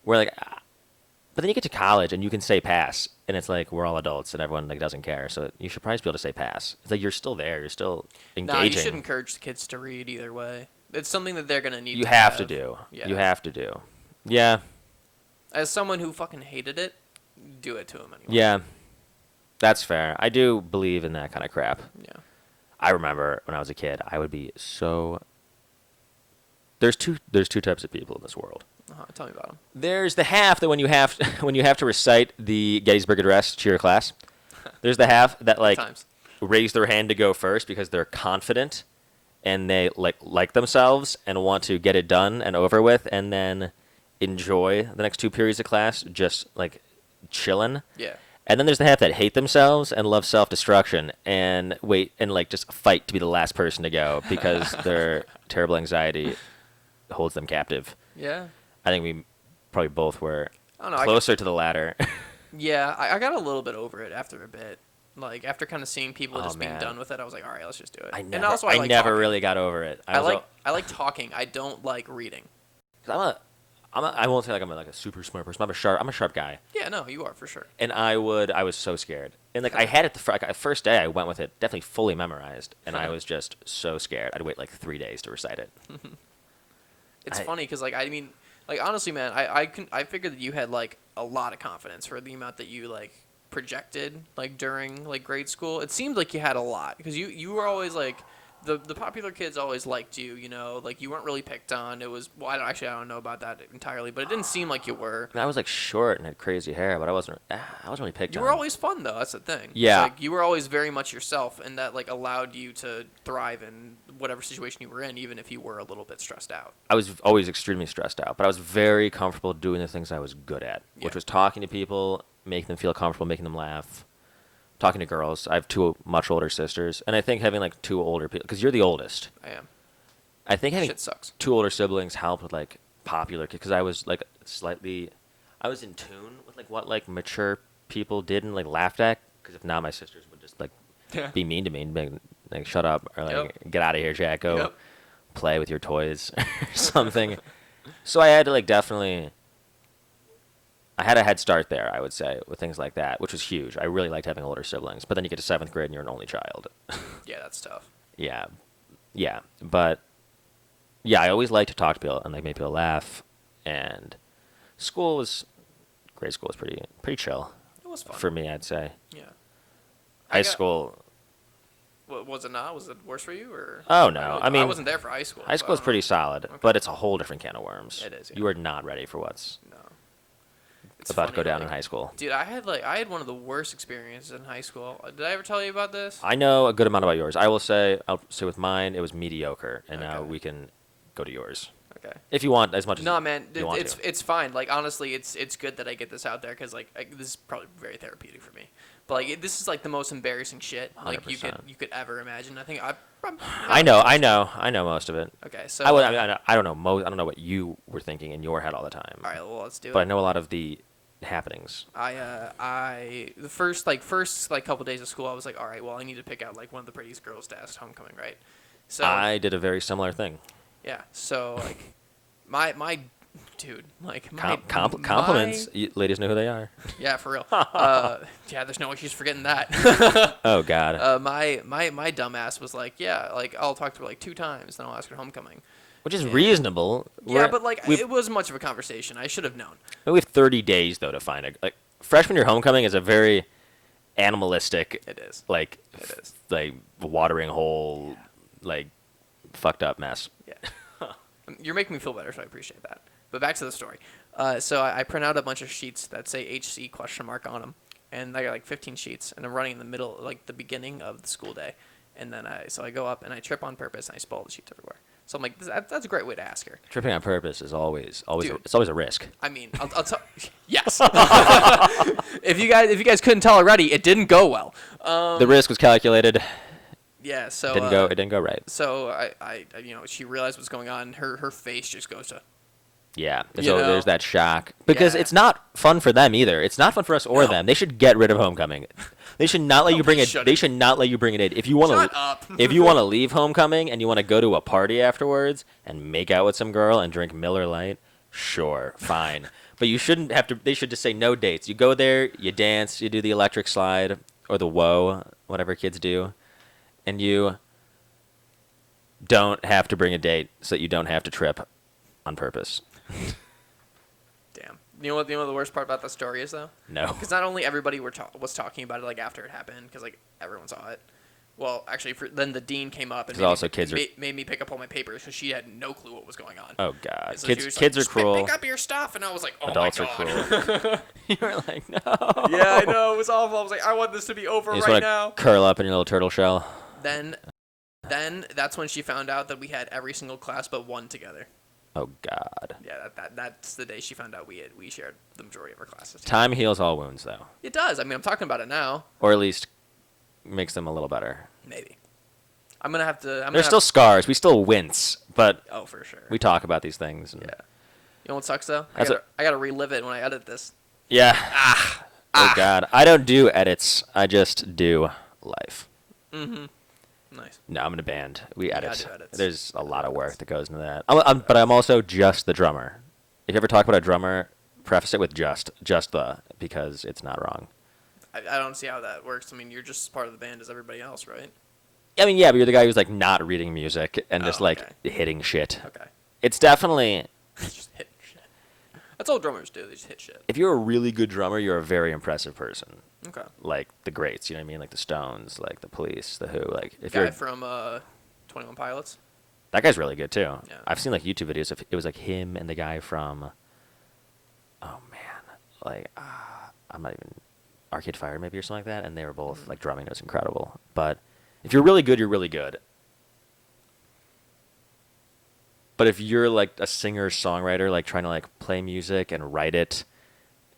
Where like, but then you get to college and you can say pass, and it's like we're all adults and everyone like doesn't care. So you should probably be able to say pass. It's like you're still there. You're still engaging. Nah, you should encourage the kids to read either way. It's something that they're gonna need. You to have to do. Yeah. You have to do. Yeah. As someone who fucking hated it, do it to them anyway. Yeah. That's fair. I do believe in that kind of crap. Yeah. I remember when I was a kid, I would be so. There's two types of people in this world. Tell me about them. There's the half that when you have to recite the Gettysburg Address to your class, there's the half that like Times. raise their hand to go first because they're confident and they like themselves and want to get it done and over with, and then enjoy the next 2 periods of class just like chilling. Yeah. And then there's the half that hate themselves and love self-destruction and wait and like just fight to be the last person to go because their terrible anxiety holds them captive. Yeah. I think we probably both were I don't know. closer to the latter. Yeah, I got a little bit over it after a bit. Like after kind of seeing people Oh, just being man. done with it, I was like, all right, let's just do it. I and never, also, I like never talking. really got over it. I like talking. I don't like reading. I won't say like I'm like a super smart person. I'm a sharp guy. Yeah, no, you are for sure. And I was so scared. And like I had it the first day I went with it definitely fully memorized, and I was just so scared. I'd wait like 3 days to recite it. It's I- funny because like I mean, like honestly, man, I figured that you had like a lot of confidence for the amount that you like projected like during like grade school. It seemed like you had a lot because you were always like the popular kids always liked you, you know, like you weren't really picked on. It was well, I don't know about that entirely, but it didn't seem like you were. I mean, I was like short and had crazy hair, but I wasn't really picked You on. were always fun though. That's the thing. Yeah. It's like, you were always very much yourself, and that like allowed you to thrive in whatever situation you were in, even if you were a little bit stressed out. I was always extremely stressed out, but I was very comfortable doing the things I was good at, which Yeah. was talking to people, making them feel comfortable, making them laugh, talking to girls. I have 2 much older sisters, and I think having like 2 older people, because you're the oldest. I am. I think having Shit sucks. 2 older siblings helped with like popular kids, because I was like I was in tune with like what like mature people did and like laughed at, because if not, my sisters would just like be mean to me and be like shut up or like Yep. get out of here, Jack, go Yep. play with your toys or something. So I had to like definitely. I had a head start there, I would say, with things like that, which was huge. I really liked having older siblings. But then you get to 7th grade and you're an only child. Yeah, that's tough. Yeah. Yeah. But, yeah, I always liked to talk to people and like make people laugh. And grade school was pretty chill It was fun. for me, I'd say. Yeah. High school Was it not? Was it worse for you or? Oh no, I mean, I wasn't there for high school. high so I school is don't pretty know. solid, Okay. but it's a whole different can of worms. It is, yeah. You are not ready for what's No. It's about to go funny, down like, in high school. Dude, I had one of the worst experiences in high school. Did I ever tell you about this? I know a good amount about yours. I'll say with mine, it was mediocre, and now Okay. we can go to yours Okay. if you want as much as No, man, you want it's to. it's fine. Like honestly, it's good that I get this out there because this is probably very therapeutic for me. But like this is like the most embarrassing shit like you 100%. could ever imagine. I think I know most of it. Okay, so I don't know most. I don't know what you were thinking in your head all the time. all right, well let's do But I it. know a lot of the happenings. The first couple days of school, I was like, all right, well I need to pick out like one of the prettiest girls to ask to homecoming, right? So I did a very similar thing. yeah, so like my dude, like Compliments. Ladies know who they are. yeah, for real. Yeah, there's no excuse for getting that. Oh God. My dumbass was like, yeah, like I'll talk to her like 2 times, then I'll ask her homecoming. Which is yeah. reasonable. Yeah, but like it wasn't much of a conversation. I should have known. We have 30 days though to find like freshman year homecoming is a very animalistic, It is. like It is. like watering hole, like fucked up mess. Yeah. You're making me feel better, so I appreciate that. But back to the story. So I print out a bunch of sheets that say HC question mark on them, and I got like 15 sheets, and I'm running in the middle, like the beginning of the school day, and then I go up and I trip on purpose and I spill all the sheets everywhere. So I'm like, that's a great way to ask her. Tripping on purpose is always Dude. it's always a risk. I mean, I'll tell. Yes. If you guys couldn't tell already, it didn't go well. The risk was calculated. Yeah. So It didn't go right. So I she realized what's going on. Her face just goes to. Yeah. You So know? there's that shock because Yeah. it's not fun for them either. It's not fun for us or No. them. They should get rid of homecoming. They should not let you bring they it. shouldn't. They should not let you bring it in. If you want Shut to, up. if you want to leave homecoming and you want to go to a party afterwards and make out with some girl and drink Miller Lite, sure, fine. But you shouldn't have to. They should just say no dates. You go there, you dance, you do the electric slide or the whoa, whatever kids do, and you don't have to bring a date so that you don't have to trip on purpose. Damn. You know what the worst part about the story is though? No. Because not only everybody was talking about it like after it happened, because like everyone saw it. Well, actually, then the dean came up and 'Cause also kids are- made me pick up all my papers because she had no clue what was going on. Oh God, And so she kids was kids like, are cruel. Pick up your stuff, and I was like, oh Adults my are god. cruel. You were like, no. Yeah, I know it was awful. I was like, I want this to be over You just right want now. to curl up in your little turtle shell. Then that's when she found out that we had every single class but one together. Oh God. Yeah, that's the day she found out we shared the majority of our classes. Time heals all wounds, though, It does. I mean, I'm talking about it now. or at least makes them a little better. Maybe. I'm gonna have to. There's still scars. We still wince, but Oh, for sure. we talk about these things. And Yeah. You know what sucks though? That's I gotta relive it when I edit this. Yeah. Oh God. I don't do edits. I just do life. Nice. No, I'm in a band. We gotta edit. do edits. There's a lot of work that goes into that. But I'm also just the drummer. If you ever talk about a drummer, preface it with just the, because it's not wrong. I don't see how that works. I mean, you're just as part of the band as everybody else, right? I mean, yeah, but you're the guy who's like not reading music and just like okay. hitting shit. Okay. It's definitely, Just hit shit. That's all drummers do. They just hit shit. if you're a really good drummer, you're a very impressive person. Okay. Like the greats, you know what I mean? Like the Stones, like the Police, the Who. Like if Guy you're from 21 Pilots. that guy's really good too. Yeah. I've seen like YouTube videos of it was like him and the guy from, oh man, like I'm not even Arcade Fire maybe or something like that, and they were both like drumming. It was incredible. But if you're really good, you're really good. But if you're like a singer songwriter, like trying to like play music and write it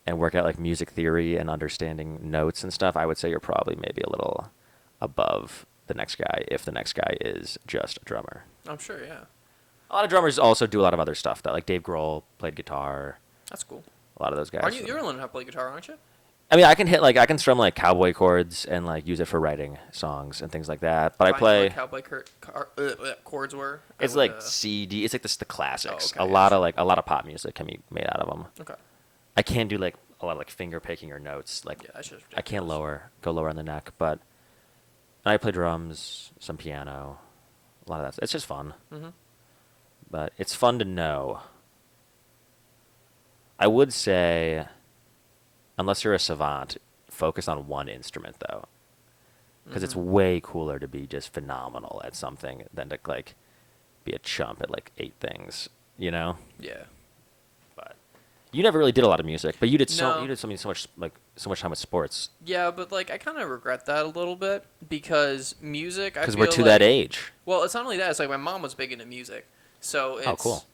and work out like music theory and understanding notes and stuff, I would say you're probably maybe a little above the next guy if the next guy is just a drummer. I'm sure, yeah. A lot of drummers also do a lot of other stuff. That like Dave Grohl played guitar. That's cool. A lot of those guys. You're learning how to play guitar, aren't you? I mean, I can strum like cowboy chords and like use it for writing songs and things like that. But I play. What cowboy chords were. It's like C D. It's like the classics. Oh, okay, A lot of pop music can be made out of them. Okay. I can't do like a lot of like finger picking or notes. Like Yeah, that's just I can't ridiculous. go lower on the neck. But I play drums, some piano, a lot of that. It's just fun. Mhm. But it's fun to know. I would say, unless you're a savant, focus on one instrument though. because it's way cooler to be just phenomenal at something than to like be a chump at like 8 things, you know. Yeah. But you never really did a lot of music, but you did No. you did something so much time with sports Yeah, but like I kind of regret that a little bit because music. I because feel we're to like, that age. Well, it's not only that. It's like my mom was big into music, so it's Oh, cool.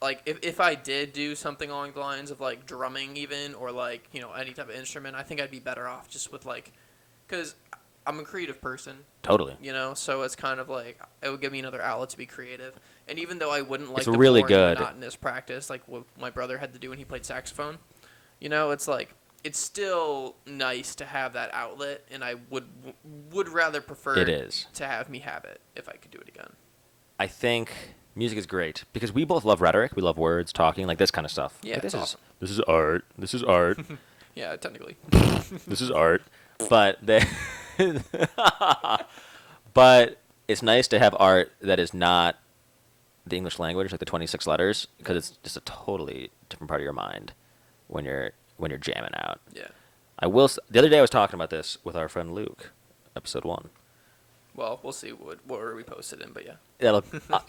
like if I did do something along the lines of like drumming even or like any type of instrument, I think I'd be better off just with like, because I'm a creative person, Totally. so it's kind of like it would give me another outlet to be creative. And even though I wouldn't like It's the really boring, good. monotonous practice like what my brother had to do when he played saxophone, it's like it's still nice to have that outlet, and I would rather prefer It is. to have me have it if I could do it again. I think music is great because we both love rhetoric. We love words, talking, like this kind of stuff. Yeah, Like, it's awesome. This is art. This is art. Yeah, technically. This is art. But but it's nice to have art that is not the English language, like the 26 letters, because it's just a totally different part of your mind when you're jamming out. Yeah. The other day I was talking about this with our friend Luke, episode 1. Well, we'll see what order we post it in, but yeah. That'll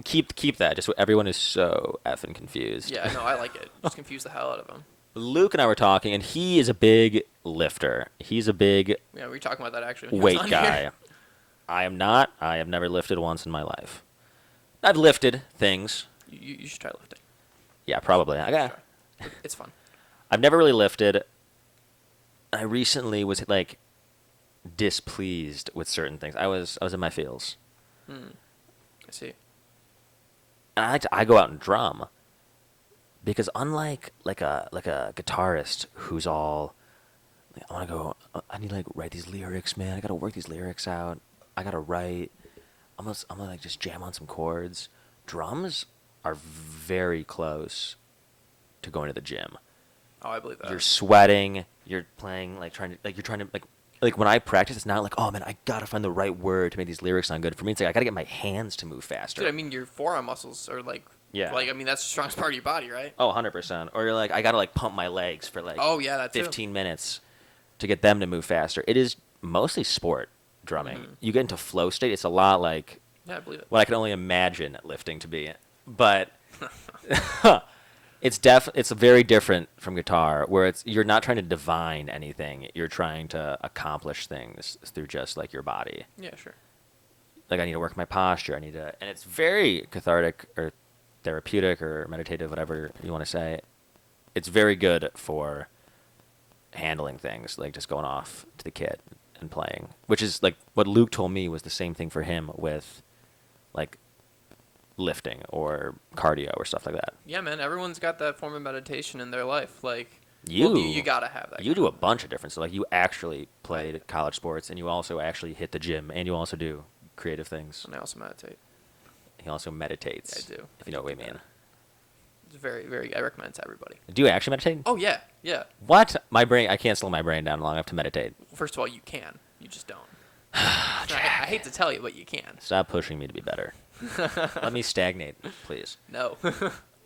keep that just so everyone is so effing confused. Yeah, no, I like it. Just confuse the hell out of them. Luke and I were talking, and he is a big lifter. He's a big Yeah, we were talking about that actually. When he was weight on guy. Here. I am not. I have never lifted once in my life. I've lifted things. You should try lifting. Yeah, probably. It's fun. I've never really lifted. I recently was like displeased with certain things. I was in my feels. I see. And I go out and drum because unlike like a guitarist who's all like, I want to go. I need to like write these lyrics, man. I got to work these lyrics out. I got to write. I'm gonna like just jam on some chords. Drums are very close to going to the gym. Oh, I believe that. You're sweating. You're playing you're trying to like when I practice, it's not like, oh man, I gotta find the right word to make these lyrics sound good. For me, it's like I gotta get my hands to move faster. Dude, I mean, your forearm muscles are like, Yeah. like I mean, that's the strongest part of your body, right? Oh, 100%. Or you're like, I gotta like pump my legs for like Oh yeah, that too. 15 minutes to get them to move faster. It is mostly sport drumming. Mhm. You get into flow state. It's a lot like Yeah, I believe it. what I can only imagine lifting to be. But it's very different from guitar, where you're not trying to divine anything. You're trying to accomplish things through just like your body. Yeah, sure. Like I need to work my posture. And it's very cathartic or therapeutic or meditative, whatever you want to say. It's very good for handling things, like just going off to the kit and playing, which is like what Luke told me was the same thing for him with like lifting or cardio or stuff like that. Yeah, man. Everyone's got that form of meditation in their life. Like You you gotta have that. You do a bunch of different stuff. Like you actually played college sports, and you also actually hit the gym, and you also do creative things. And I also meditate. He also meditates. Yeah, I do. If you know what I mean. It's very, very. I recommend it to everybody. Do you actually meditate? Oh yeah, yeah. What? My brain. I can't slow my brain down long enough to meditate. First of all, you can. You just don't. I hate to tell you, but you can. Stop pushing me to be better. Let me stagnate, please. No.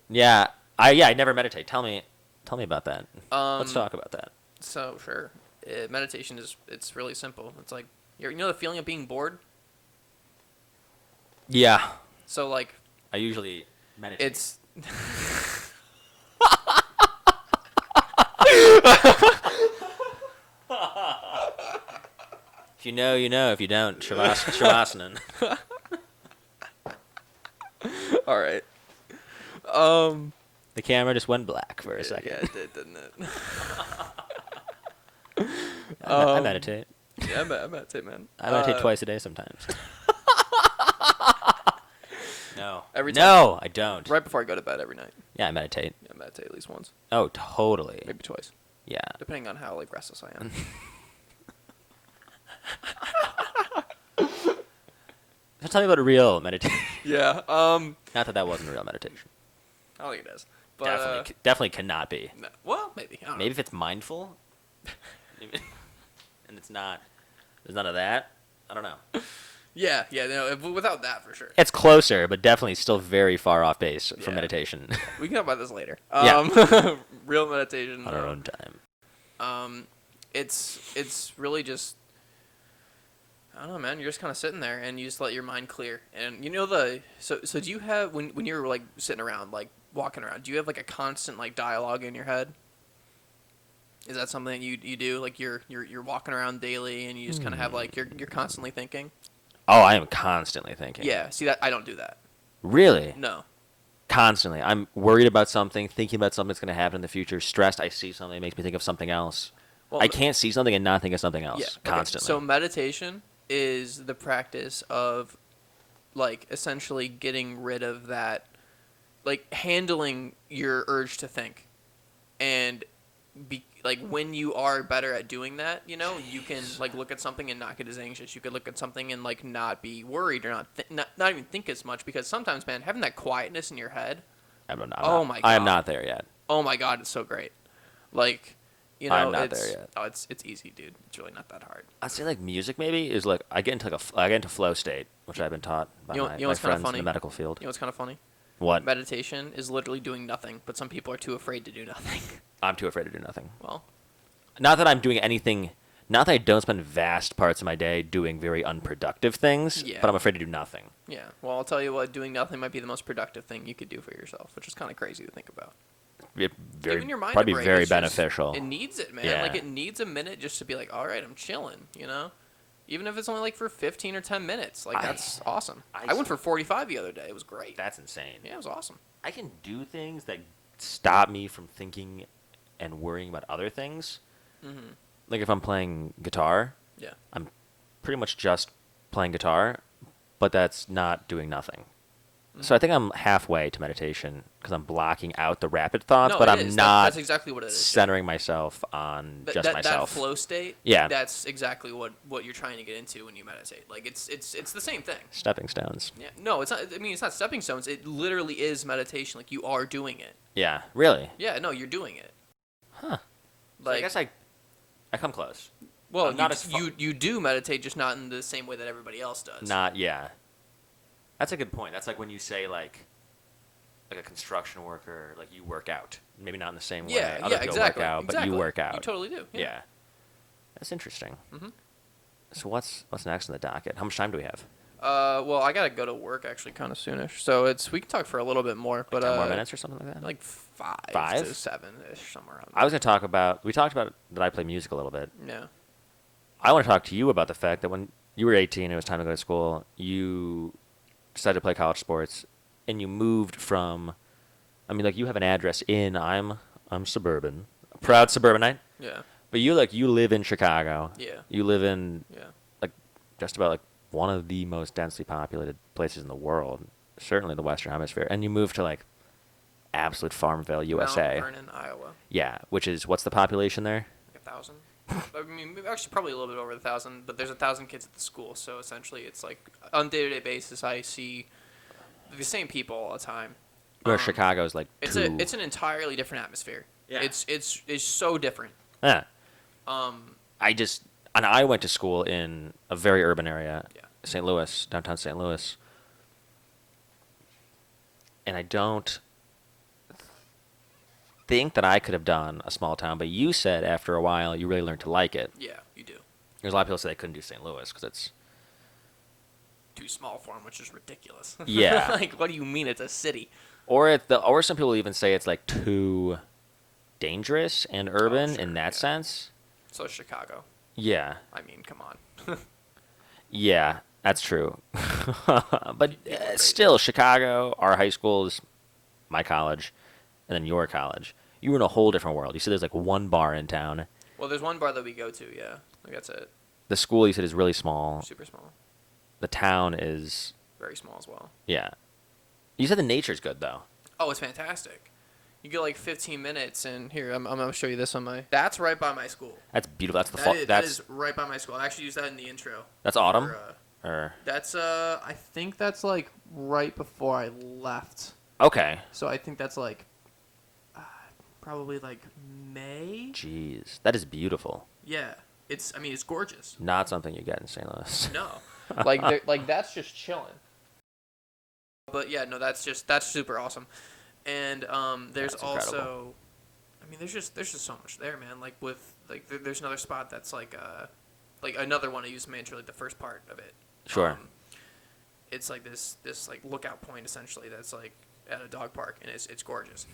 Yeah, I never meditate. Tell me about that. Let's talk about that. So sure, meditation it's really simple. It's like you know the feeling of being bored. Yeah, So like I usually meditate. it's If you know, you know. If you don't, shavasana. all right. The camera just went black for a second. Yeah, it did, didn't it? I meditate. Yeah, I meditate, man. I meditate twice a day sometimes. No. Every time. No, I don't. Right before I go to bed every night. Yeah, I meditate. Yeah, I meditate at least once, Oh, totally. maybe twice, Yeah. depending on how like restless I am. So tell me about a real meditation. Yeah. Not that wasn't a real meditation. I don't think it is. But Definitely cannot be. no, well, maybe. I don't Maybe if it's mindful, maybe, and it's not. There's none of that. I don't know. know. Yeah, no, without that for sure. It's closer, but definitely still very far off base from Yeah. meditation. We can talk about this later. Yeah. Real meditation. On our own time. It's really just I don't know, man. You're just kind of sitting there, and you just let your mind clear. And so do you have when you're like sitting around, like walking around, do you have like a constant like dialogue in your head? Is that something that you do? Like you're walking around daily, and you just kind of have like you're constantly thinking. Oh, I am constantly thinking. Yeah. See that I don't do that. Really? No. Constantly. I'm worried about something, thinking about something that's going to happen in the future, stressed. I see something, it makes me think of something else. Well, I can't see something and not think of something else yeah. constantly. So meditation is the practice of like essentially getting rid of that, like handling your urge to think, and like when you are better at doing that, you can like look at something and not get as anxious. You could look at something and like not be worried or not even think as much, because sometimes, man, having that quietness in your head. My God. I am not there yet. Oh my God, it's so great. Like, I'm not there yet. Oh, it's easy, dude. It's really not that hard. I'd say like music maybe is like I get into I get into flow state, which I've been taught by my friends in the medical field. You know what's kind of funny? What? Meditation is literally doing nothing, but some people are too afraid to do nothing. I'm too afraid to do nothing. Well, not that I'm doing anything. Not that I don't spend vast parts of my day doing very unproductive things, yeah. but I'm afraid to do nothing. Yeah. Well, I'll tell you what, doing nothing might be the most productive thing you could do for yourself, which is kind of crazy to think about. Giving your mind probably a break very is beneficial. It needs it, man. Yeah. Like, it needs a minute just to be like, all right, I'm chilling, Even if it's only like for 15 or 10 minutes. Like, that's awesome. I went for 45 the other day. It was great. That's insane. Yeah, it was awesome. I can do things that stop me from thinking and worrying about other things. Mm-hmm. Like if I'm playing guitar, yeah, I'm pretty much just playing guitar, but that's not doing nothing. Mm-hmm. So I think I'm halfway to meditation because I'm blocking out the rapid thoughts, but I'm not that's exactly what it is, centering myself on just myself. That flow state, yeah, that's exactly what you're trying to get into when you meditate. Like it's the same thing. Stepping stones. Yeah, no, it's not. I mean, it's not stepping stones. It literally is meditation. Like you are doing it. Yeah, really. Yeah, no, you're doing it. Huh. Like so I guess I come close. Well, you do meditate, just not in the same way that everybody else does. Yeah. That's a good point. That's like when you say like a construction worker, like you work out. Maybe not in the same way. Other people exactly. work out, but you work out. You totally do. Yeah. That's interesting. Mm-hmm. So what's next on the docket? How much time do we have? Well, I gotta go to work actually kind of soonish, so we can talk for a little bit more, but 10 more minutes or something like that. Like 5 to 7 ish, somewhere around there. I was gonna talk about. We talked about that I play music a little bit. Yeah. I want to talk to you about the fact that when you were 18, it was time to go to school. You decided to play college sports, and you moved from. I mean, like you have an address in. I'm suburban, a proud suburbanite. Yeah. But you live in Chicago. Yeah. You live in. Yeah. Like, just about like one of the most densely populated places in the world, certainly the Western Hemisphere, and you moved to like absolute Farmville, USA. Mount Vernon, Iowa. Yeah, which is what's the population there? Like 1,000. I mean, actually, probably a little bit over 1,000, but there's 1,000 kids at the school, so essentially, it's like on day-to-day basis, I see the same people all the time. Where Chicago's like it's an entirely different atmosphere. Yeah. It's so different. Yeah. I went to school in a very urban area, St. Louis, downtown St. Louis, and I don't think that I could have done a small town, but you said after a while you really learned to like it. Yeah, you do. There's a lot of people say they couldn't do St. Louis because it's too small for them, which is ridiculous. Yeah. Like, what do you mean it's a city? Or some people even say it's like too dangerous and urban in that sense. So Chicago. Yeah. I mean, come on. Yeah, that's true. But still, Chicago, our high school is my college, and then your college. You were in a whole different world. You said there's like one bar in town. Well, there's one bar that we go to, yeah. Like, that's it. The school, you said, is really small. Super small. The town is... very small as well. Yeah. You said the nature's good, though. Oh, it's fantastic. You get like 15 minutes, and here, I'm going to show you this on my... That's right by my school. That's beautiful. That's the fall. That is right by my school. I actually used that in the intro. That's autumn? That's, I think that's like right before I left. Okay. So I think that's like... probably like May. Jeez, that is beautiful. Yeah, it's gorgeous. Not something you get in St. Louis. No, like that's just chilling. But yeah, no, that's super awesome. And there's that's also, incredible. I mean, there's just so much there, man. Like there's another spot that's like like another one I use Mantra, like the first part of it. Sure. It's like this like lookout point essentially that's like at a dog park, and it's gorgeous.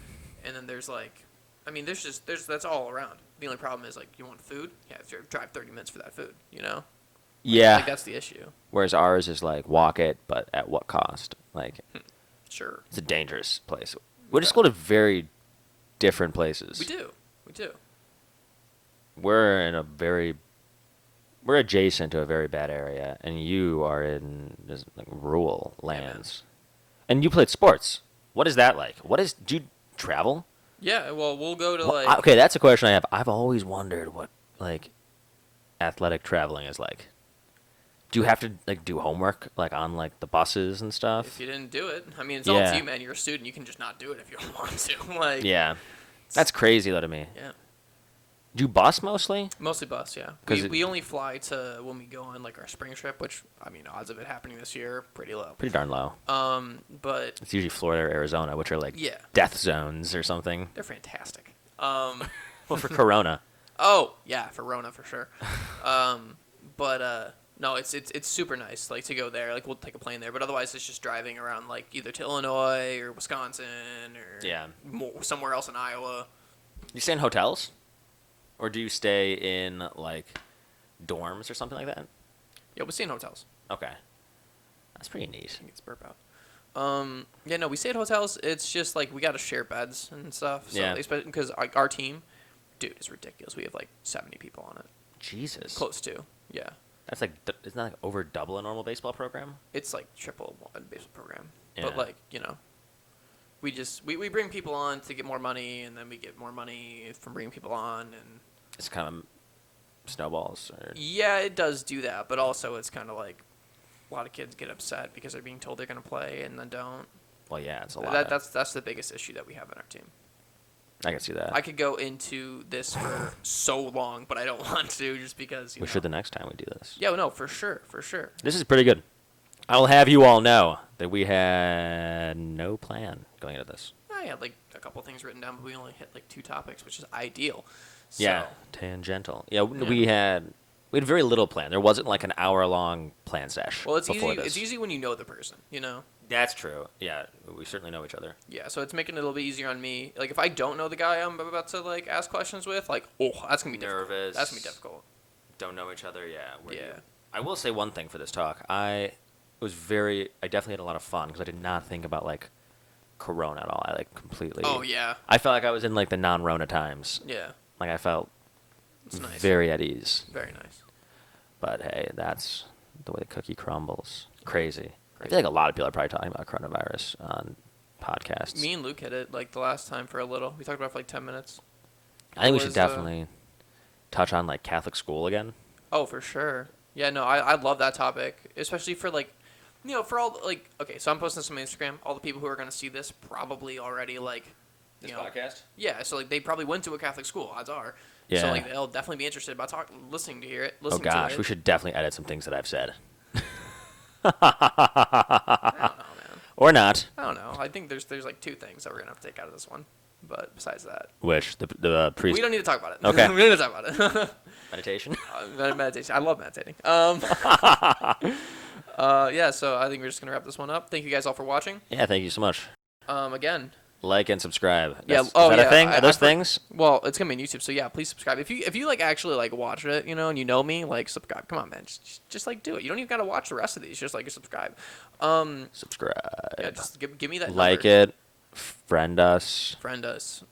And then there's like, I mean, there's that's all around. The only problem is like, you want food? Yeah, drive 30 minutes for that food. You know? Yeah. Like that's the issue. Whereas ours is like walk it, but at what cost? Like, Sure. it's a dangerous place. We just go to very different places. We do. We're adjacent to a very bad area, and you are in just like rural lands. And you played sports. What is that like? Do you travel? Yeah. Well, we'll go to Well, like. okay, that's a question I have. I've always wondered what like athletic traveling is like. Do you have to like do homework like on like the buses and stuff? If you didn't do it, I mean, it's all Yeah. to you, man. You're a student. You can just not do it if you don't want to. Like. Yeah, that's crazy though to me. Yeah. Do you bus mostly? Mostly bus, yeah. 'Cause We only fly to when we go on like our spring trip, which I mean, odds of it happening this year pretty low. Pretty darn low. But It's usually Florida or Arizona, which are like yeah, death zones or something. they're fantastic. Well, for Corona. Oh yeah, for Rona for sure. But no, it's super nice like to go there. Like we'll take a plane there, but otherwise it's just driving around like either to Illinois or Wisconsin or Yeah. somewhere else in Iowa. You stay in hotels? Or do you stay in, like, dorms or something like that? Yeah, we stay in hotels. Okay. That's pretty neat. I think it's burp out. Yeah, no, we stay at hotels. It's just like we got to share beds and stuff. So, Yeah. especially because our team, dude, is ridiculous. We have like 70 people on it. Jesus. Close to. Yeah. That's like, isn't that like over double a normal baseball program? It's like triple one baseball program. Yeah. But like, you know, we bring people on to get more money, and then we get more money from bringing people on, and It's kind of snowballs. Or... yeah, it does do that. But also, it's kind of like a lot of kids get upset because they're being told they're gonna play and then don't. Well, yeah, it's a lot. That's the biggest issue that we have in our team. I can see that. I could go into this for so long, but I don't want to just because, you We know. should the next time we do this. Yeah, no, for sure. This is pretty good. I'll have you all know that we had no plan going into this. I had like a couple things written down, but we only hit like 2 topics, which is ideal. So, Yeah, tangential. Yeah, Yeah. we had very little plan. There wasn't like an hour-long plan sesh. Well, it's before easy. this. It's easy when you know the person, you know. That's true. Yeah, we certainly know each other. Yeah, so it's making it a little bit easier on me. Like if I don't know the guy I'm about to like ask questions with, like that's gonna be difficult. Nervous. That's gonna be difficult. Don't know each other. Yeah. Yeah. I will say one thing for this talk. I definitely had a lot of fun because I did not think about like Corona at all. I like completely. Oh yeah. I felt like I was in like the non-Rona times. Yeah. Like I felt It's nice. very at ease. Very nice. But hey, that's the way the cookie crumbles. Crazy. I feel like a lot of people are probably talking about coronavirus on podcasts. Me and Luke hit it like the last time for a little. We talked about it for like 10 minutes. I think we was, should definitely touch on like Catholic school again. Oh, for sure. Yeah, no, I love that topic, especially for like, you know, for all like, okay, so I'm posting this on my Instagram. All the people who are gonna see this probably already like, you know, podcast? yeah. So like they probably went to a Catholic school. Odds are. Yeah. So like they'll definitely be interested about listening to hear it. Oh Listening gosh, to it. we should definitely edit some things that I've said. I don't know, man. Or not. I don't know. I think there's like 2 things that we're gonna have to take out of this one. But besides that, Which the priest we don't need to talk about it. Okay. we don't need to talk about it. meditation. Meditation. I love meditating. Yeah. So I think we're just gonna wrap this one up. Thank you guys all for watching. Yeah, thank you so much. Again. Like and subscribe. Yeah. Is that a thing? Are those I things? Well, it's gonna be on YouTube, so yeah, please subscribe. If you like actually like watch it, you know, and you know me, like subscribe. Come on, man, just like do it. You don't even gotta watch the rest of these. Just like subscribe. Subscribe. Yeah, just give me that. Like number. it. Friend us. Friend us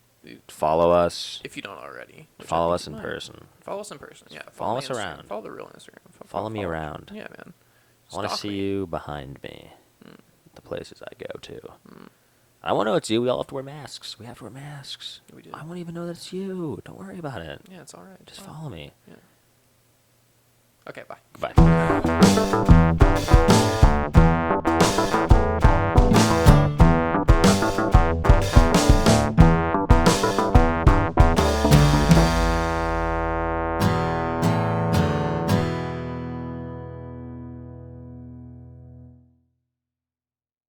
Follow us. if you don't already. which I Follow think us you in might. person. Follow us in person. Yeah. Follow me us on Instagram. around. Follow the real Instagram. Follow me around. Yeah, man. I want to Stalk see me. you behind me. The places I go to. I want to know it's you. We all have to wear masks. We have to wear masks. We do. I won't even know that it's you. Don't worry about it. Yeah, it's all right. Just follow me. Yeah. Okay, bye. Goodbye.